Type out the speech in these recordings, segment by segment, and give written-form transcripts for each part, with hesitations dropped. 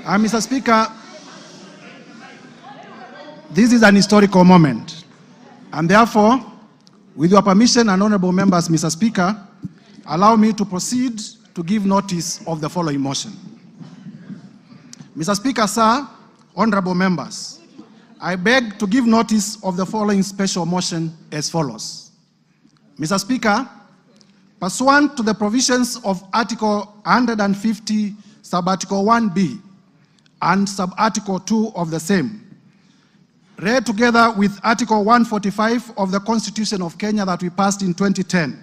Mr. Speaker, this is an historical moment, and therefore, with your permission and honorable members, Mr. Speaker, allow me to proceed to give notice of the following motion. Mr. Speaker, sir, honorable members, I beg to give notice of the following special motion as follows. Mr. Speaker, pursuant to the provisions of Article 150, Sub-Article 1B, and Sub-Article 2 of the same, read together with Article 145 of the Constitution of Kenya that we passed in 2010,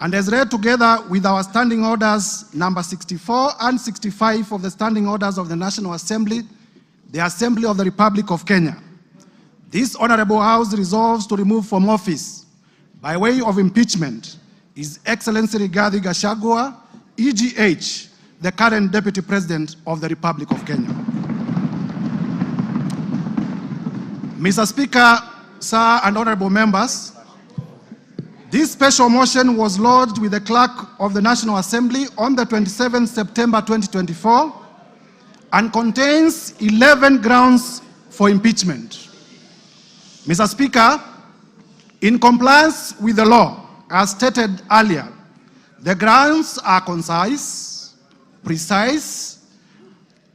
and as read together with our standing orders number 64 and 65 of the standing orders of the National Assembly, the Assembly of the Republic of Kenya. This Honorable House resolves to remove from office, by way of impeachment, His Excellency Rigathi Gachagua, EGH, the current Deputy President of the Republic of Kenya. Mr. Speaker, sir, and honorable members, this special motion was lodged with the Clerk of the National Assembly on the 27th September 2024 and contains 11 grounds for impeachment. Mr. Speaker, in compliance with the law, as stated earlier, the grounds are concise, precise,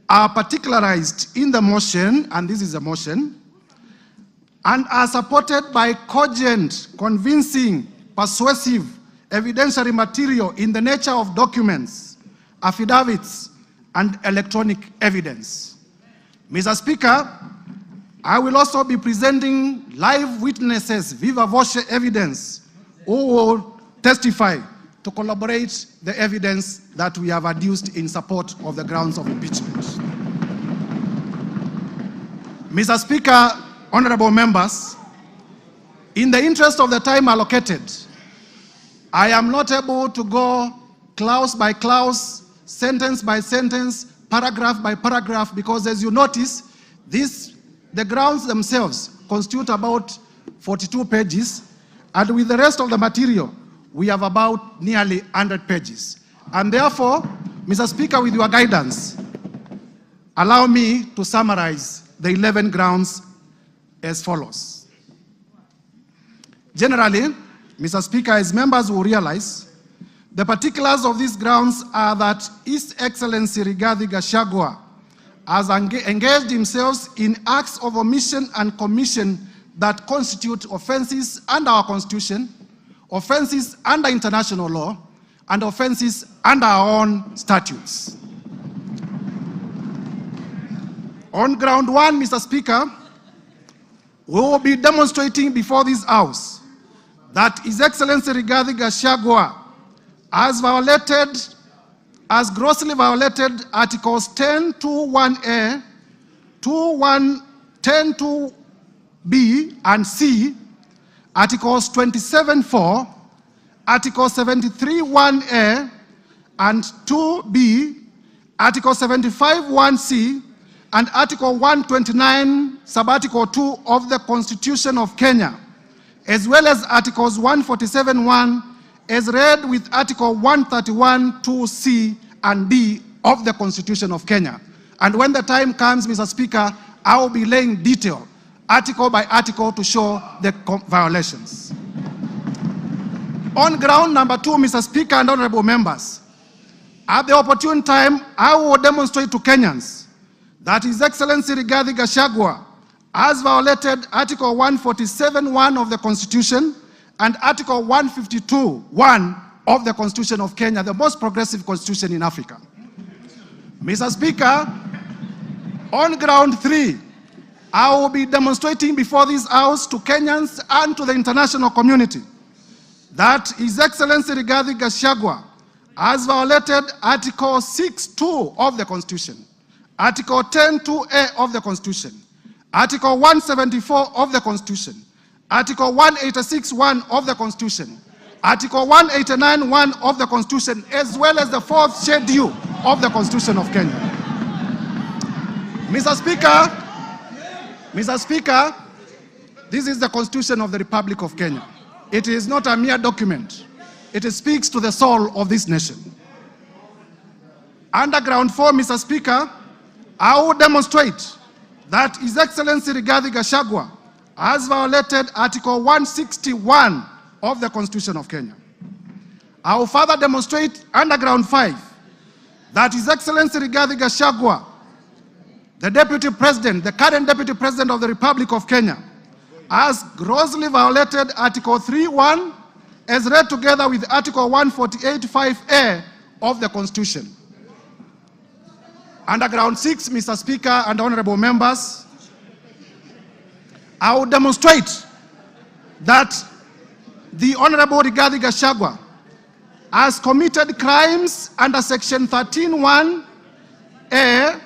are particularized in the motion, and this is a motion, and are supported by cogent, convincing, persuasive, evidentiary material in the nature of documents, affidavits, and electronic evidence. Mr. Speaker, I will also be presenting live witnesses, viva voce evidence, who will testify to corroborate the evidence that we have adduced in support of the grounds of impeachment. Mr. Speaker, honorable members, in the interest of the time allocated, I am not able to go clause by clause, sentence by sentence, paragraph by paragraph, because as you notice, the grounds themselves constitute about 42 pages, and with the rest of the material, we have about nearly 100 pages. And therefore, Mr. Speaker, with your guidance, allow me to summarize the 11 grounds as follows. Generally, Mr. Speaker, as members will realize, the particulars of these grounds are that His Excellency Rigathi Gachagua has engaged himself in acts of omission and commission that constitute offenses under our Constitution, offenses under international law, and offenses under our own statutes. On ground one, Mr. Speaker, we will be demonstrating before this House that His Excellency Rigathi Gachagua has grossly violated Articles 10(2)(1)(a), 10(2)(b) and C, Articles 27(4), Article 73(1)(a) and 2(b), Article 75(1)(c), and Article 129, Sub-Article 2 of the Constitution of Kenya, as well as Articles 147(1), as read with Article 131(2)(c) and D of the Constitution of Kenya. And when the time comes, Mr. Speaker, I will be laying detail, article by article, to show the violations. On ground number two, Mr. Speaker and honorable members, at the opportune time, I will demonstrate to Kenyans that His Excellency Rigathi Gachagua has violated Article 147(1) of the Constitution and Article 152(1) of the Constitution of Kenya, the most progressive constitution in Africa. Mr. Speaker, on ground three, I will be demonstrating before this House to Kenyans and to the international community that His Excellency Rigathi Gachagua has violated Article 6(2) of the Constitution, Article 10(2)(a) of the Constitution, Article 174 of the Constitution, Article 186(1) of the Constitution, Article 189(1) of the Constitution, as well as the 4th schedule of the Constitution of Kenya. Mr. Speaker, this is the Constitution of the Republic of Kenya. It is not a mere document. It speaks to the soul of this nation. Underground 4, Mr. Speaker, I will demonstrate that His Excellency Rigathi Gachagua has violated Article 161 of the Constitution of Kenya. I will further demonstrate Underground 5 that His Excellency Rigathi Gachagua, the Deputy President, the current Deputy President of the Republic of Kenya, has grossly violated Article 3(1) as read together with Article 148(5)(a) of the Constitution. Underground 6, Mr. Speaker and honorable members, I will demonstrate that the Honorable Rigathi Gachagua has committed crimes under Section 13(1)(a)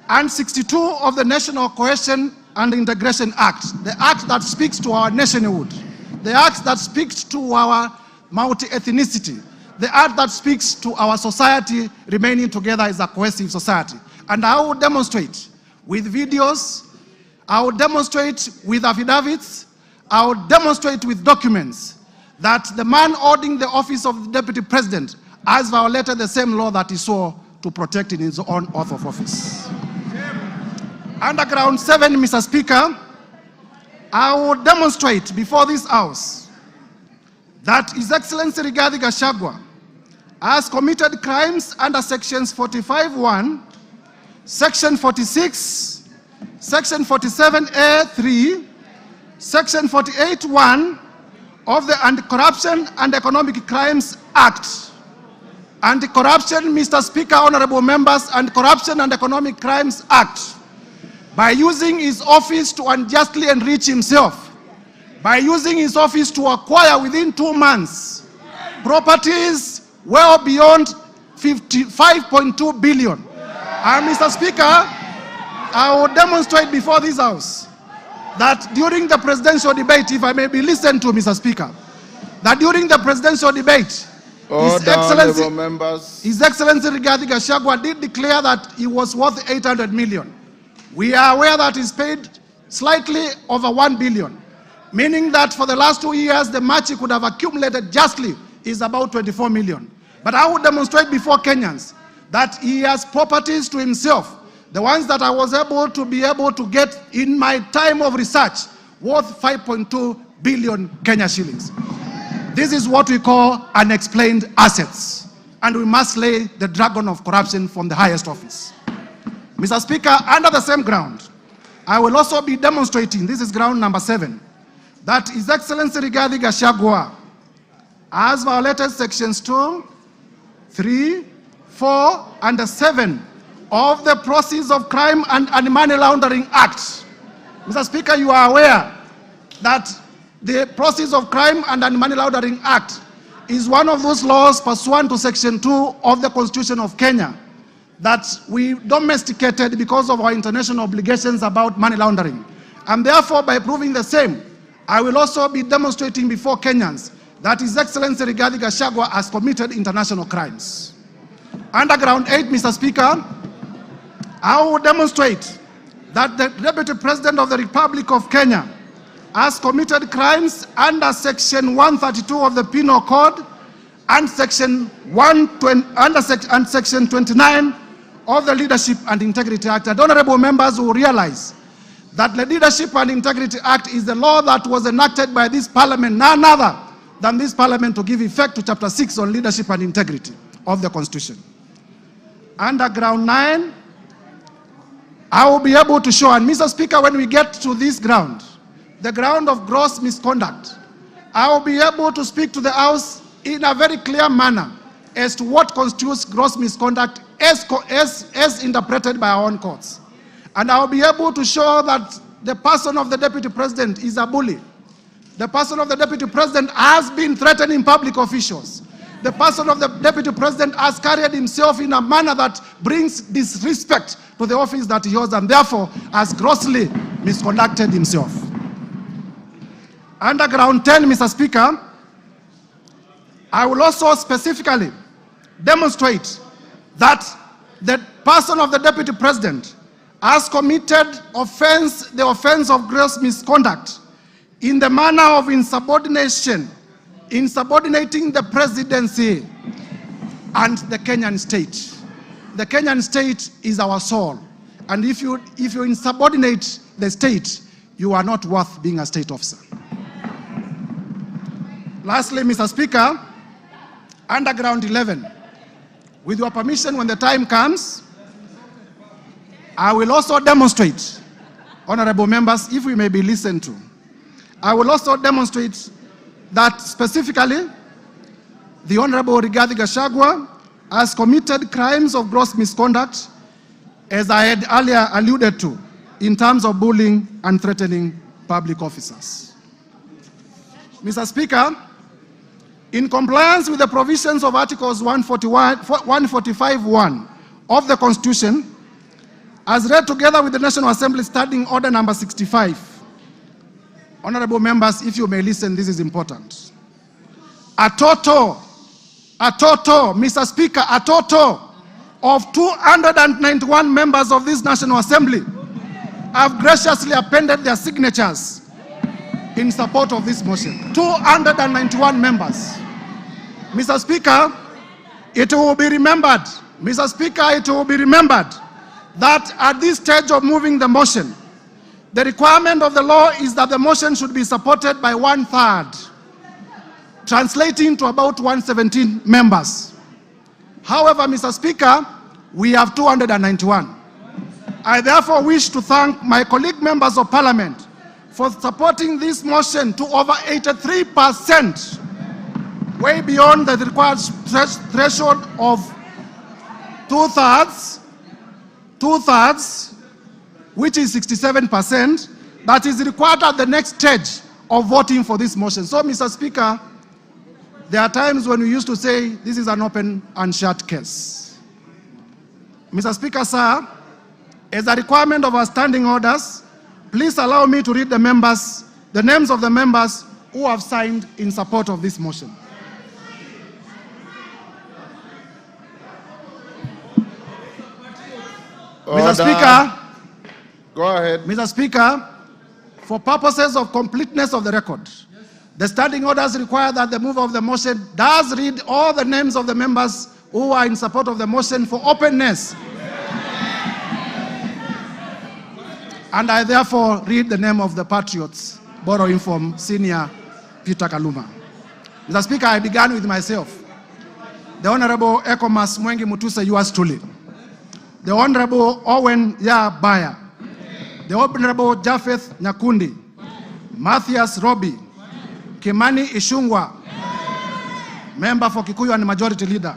and 62 of the National Cohesion and Integration Act, the act that speaks to our nationhood, the act that speaks to our multi-ethnicity, the act that speaks to our society remaining together as a cohesive society. And I will demonstrate with videos, I will demonstrate with affidavits, I will demonstrate with documents that the man holding the office of the Deputy President has violated the same law that he swore to protect in his own oath of office. Underground 7, Mr. Speaker, I will demonstrate before this House that His Excellency Rigathi Gachagua has committed crimes under Sections 45(1), Section 46, Section 47(a)(3), Section 48(1) of the Anti-Corruption and Economic Crimes Act. Anti-Corruption, Mr. Speaker, honorable members, Anti-Corruption and Economic Crimes Act, by using his office to unjustly enrich himself, by using his office to acquire within 2 months properties well beyond 5.2 billion. And Mr. Speaker, I will demonstrate before this House that during the presidential debate, if I may be listened to, Mr. Speaker, that during the presidential debate, His Excellency Rigathi Gachagua did declare that he was worth 800 million. We are aware that he's paid slightly over 1 billion, meaning that for the last 2 years, the much he could have accumulated justly is about 24 million. But I will demonstrate before Kenyans that he has properties to himself, the ones that I was able to get in my time of research, worth 5.2 billion Kenya shillings. This is what we call unexplained assets, and we must lay the dragon of corruption from the highest office. Mr. Speaker, under the same ground, I will also be demonstrating, this is ground number 7, that His Excellency Rigathi Gachagua has violated Sections 2, 3, 4, and 7 of the Proceeds of Crime and Money Laundering Act. Mr. Speaker, you are aware that the Proceeds of Crime and Money Laundering Act is one of those laws pursuant to Section 2 of the Constitution of Kenya that we domesticated because of our international obligations about money laundering. And therefore, by proving the same, I will also be demonstrating before Kenyans that His Excellency Rigathi Gachagua has committed international crimes. Underground 8, Mr. Speaker, I will demonstrate that the Deputy President of the Republic of Kenya has committed crimes under Section 132 of the Penal Code and Section 29 of the Leadership and Integrity Act. And honorable members will realize that the Leadership and Integrity Act is the law that was enacted by this parliament, none other than this parliament, to give effect to Chapter 6 on leadership and integrity of the Constitution. Under ground 9, I will be able to show, and Mr. Speaker, when we get to this ground, the ground of gross misconduct, I will be able to speak to the House in a very clear manner as to what constitutes gross misconduct as interpreted by our own courts. And I will be able to show that the person of the Deputy President is a bully. The person of the Deputy President has been threatening public officials. The person of the Deputy President has carried himself in a manner that brings disrespect to the office that he holds, and therefore has grossly misconducted himself. Under ground 10, Mr. Speaker, I will also specifically demonstrate that the person of the Deputy President has committed the offense of gross misconduct in the manner of insubordination, insubordinating the presidency and the Kenyan state. the Kenyan state is our soul. And if you insubordinate the state, you are not worth being a state officer. Lastly, Mr. Speaker, Underground 11, with your permission, when the time comes, I will also demonstrate, honorable members, if we may be listened to, I will also demonstrate that specifically the Honorable Rigathi Gachagua has committed crimes of gross misconduct, as I had earlier alluded to, in terms of bullying and threatening public officers. Mr. Speaker, in compliance with the provisions of Articles 145(1) of the Constitution, as read together with the National Assembly Standing Order number 65, honorable members, if you may listen, this is important. A total, Mr. Speaker, a total of 291 members of this National Assembly have graciously appended their signatures in support of this motion. 291 members. Mr. Speaker, it will be remembered, Mr. Speaker, it will be remembered that at this stage of moving the motion, the requirement of the law is that the motion should be supported by 1/3, translating to about 117 members. However, Mr. Speaker, we have 291. I therefore wish to thank my colleague members of Parliament for supporting this motion to over 83%, way beyond the required threshold of two-thirds, which is 67%, that is required at the next stage of voting for this motion. So, Mr. Speaker, there are times when we used to say this is an open and shut case. Mr. Speaker, sir, as a requirement of our standing orders, please allow me to read the names of the members who have signed in support of this motion. Order. Mr. Speaker, go ahead. Mr. Speaker, for purposes of completeness of the record, the standing orders require that the mover of the motion does read all the names of the members who are in support of the motion for openness. And I therefore read the name of the patriots, borrowing from Senior Peter Kaluma. Mr. Speaker, I began with myself. The Honorable Ekomas Mwengi Mutuse, yours truly. The Honorable Owen Baya. The Honorable Japheth Nyakundi. Matthias Robi. Kimani Ishungwa. Member for Kikuyu and Majority Leader.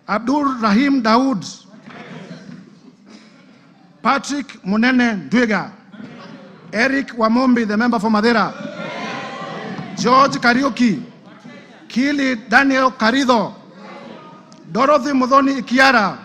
Abdul Rahim Daoud. Patrick Munene Dwega. Eric Wamombi, the member for Madera. George Kariuki. Kili Daniel Karido. Dorothy Mudhoni Ikiara.